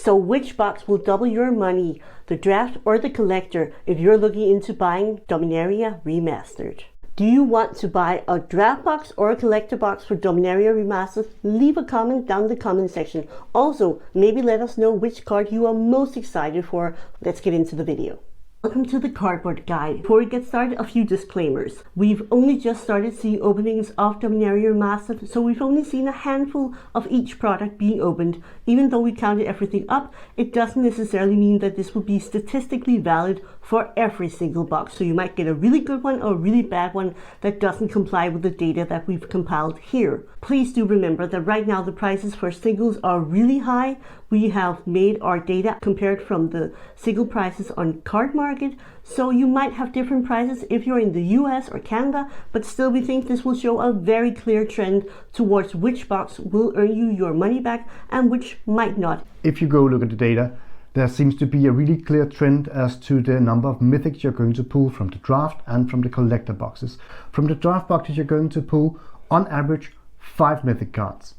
So which box will double your money, the draft or the collector, if you're looking into buying Dominaria Remastered? Do you want to buy a draft box or a collector box for Dominaria Remastered? Leave a comment down in the comment section. Also, maybe let us know which card you are most excited for. Let's get into the video. Welcome to the cardboard guide. Before we get started, a few disclaimers. We've only just started seeing openings of Dominaria Remastered, so we've only seen a handful of each product being opened. Even though we counted everything up, it doesn't necessarily mean that this will be statistically valid for every single box. So you might get a really good one or a really bad one that doesn't comply with the data that we've compiled here. Please do remember that right now the prices for singles are really high. We have made our data compared from the single prices on Card Market, so you might have different prices if you're in the US or Canada, but still we think this will show a very clear trend towards which box will earn you your money back and which might not. If you go look at the data, there seems to be a really clear trend as to the number of mythics you're going to pull from the draft and from the collector boxes. From the draft boxes you're going to pull on average 5 mythic cards.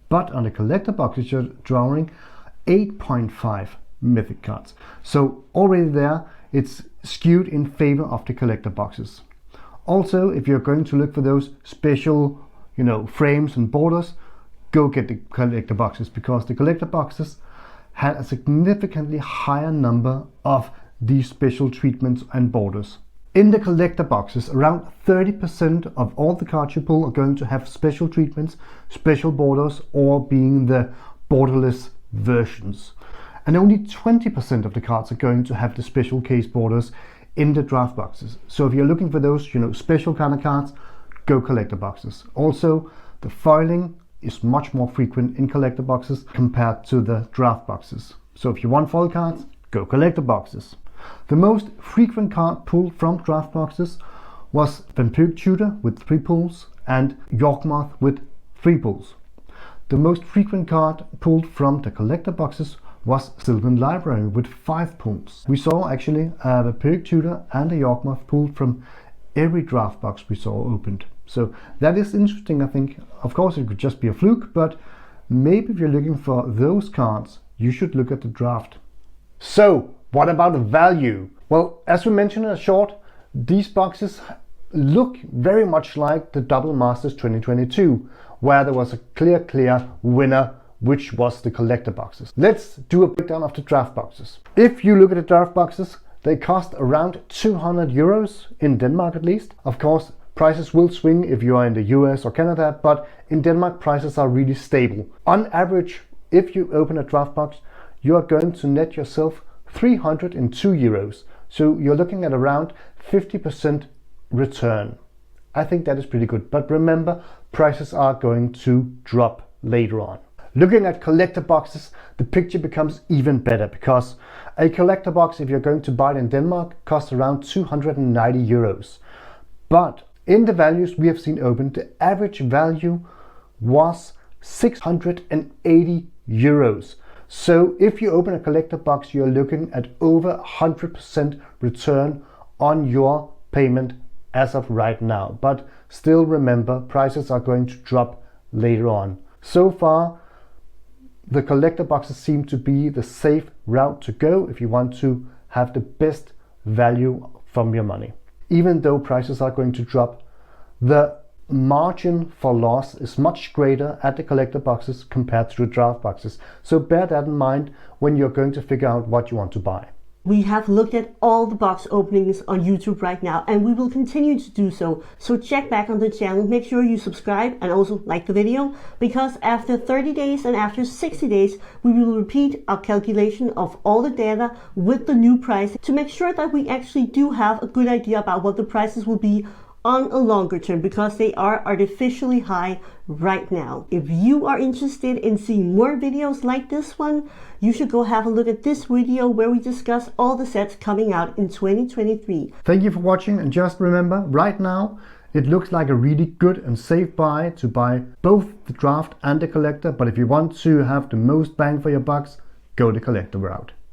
But on the collector boxes you're drawing 8.5 mythic cards. So already there it's skewed in favor of the collector boxes. Also, if you're going to look for those special, frames and borders, go get the collector boxes, because the collector boxes had a significantly higher number of these special treatments and borders. In the collector boxes, around 30% of all the cards you pull are going to have special treatments, special borders, or being the borderless versions. And only 20% of the cards are going to have the special case borders in the draft boxes. So if you're looking for those, special kind of cards, go collector boxes. Also, the foiling is much more frequent in collector boxes compared to the draft boxes. So if you want foil cards, go collector boxes. The most frequent card pulled from draft boxes was Vampiric Tutor with 3 pulls and Yawgmoth with 3 pulls. The most frequent card pulled from the collector boxes was Sylvan Library with 5 pulls. We saw actually a Vampiric Tutor and a Yawgmoth pulled from every draft box we saw opened. So that is interesting, I think. Of course it could just be a fluke, but maybe if you're looking for those cards, you should look at the draft. So what about the value? Well, as we mentioned in a short, these boxes look very much like the Double Masters 2022, where there was a clear winner, which was the collector boxes. Let's do a breakdown of the draft boxes. If you look at the draft boxes, they cost around 200 euros in Denmark at least. Of course, prices will swing if you are in the US or Canada, but in Denmark prices are really stable. On average, if you open a draft box, you are going to net yourself 302 euros. So you're looking at around 50% return. I think that is pretty good, but remember, prices are going to drop later on. Looking at collector boxes, the picture becomes even better, because a collector box, if you're going to buy it in Denmark, costs around 290 euros. But in the values we have seen open, the average value was 680 euros. So if you open a collector box, you're looking at over 100% return on your payment as of right now. But still remember, prices are going to drop later on. So far, the collector boxes seem to be the safe route to go if you want to have the best value from your money. Even though prices are going to drop, the margin for loss is much greater at the collector boxes compared to the draft boxes. So bear that in mind when you're going to figure out what you want to buy. We have looked at all the box openings on YouTube right now, and we will continue to do so. So check back on the channel, make sure you subscribe and also like the video, because after 30 days and after 60 days, we will repeat our calculation of all the data with the new price to make sure that we actually do have a good idea about what the prices will be on a longer term, because they are artificially high right now. If you are interested in seeing more videos like this one, you should go have a look at this video where we discuss all the sets coming out in 2023. Thank you for watching, and just remember, right now it looks like a really good and safe buy to buy both the draft and the collector, but if you want to have the most bang for your bucks, go the collector route.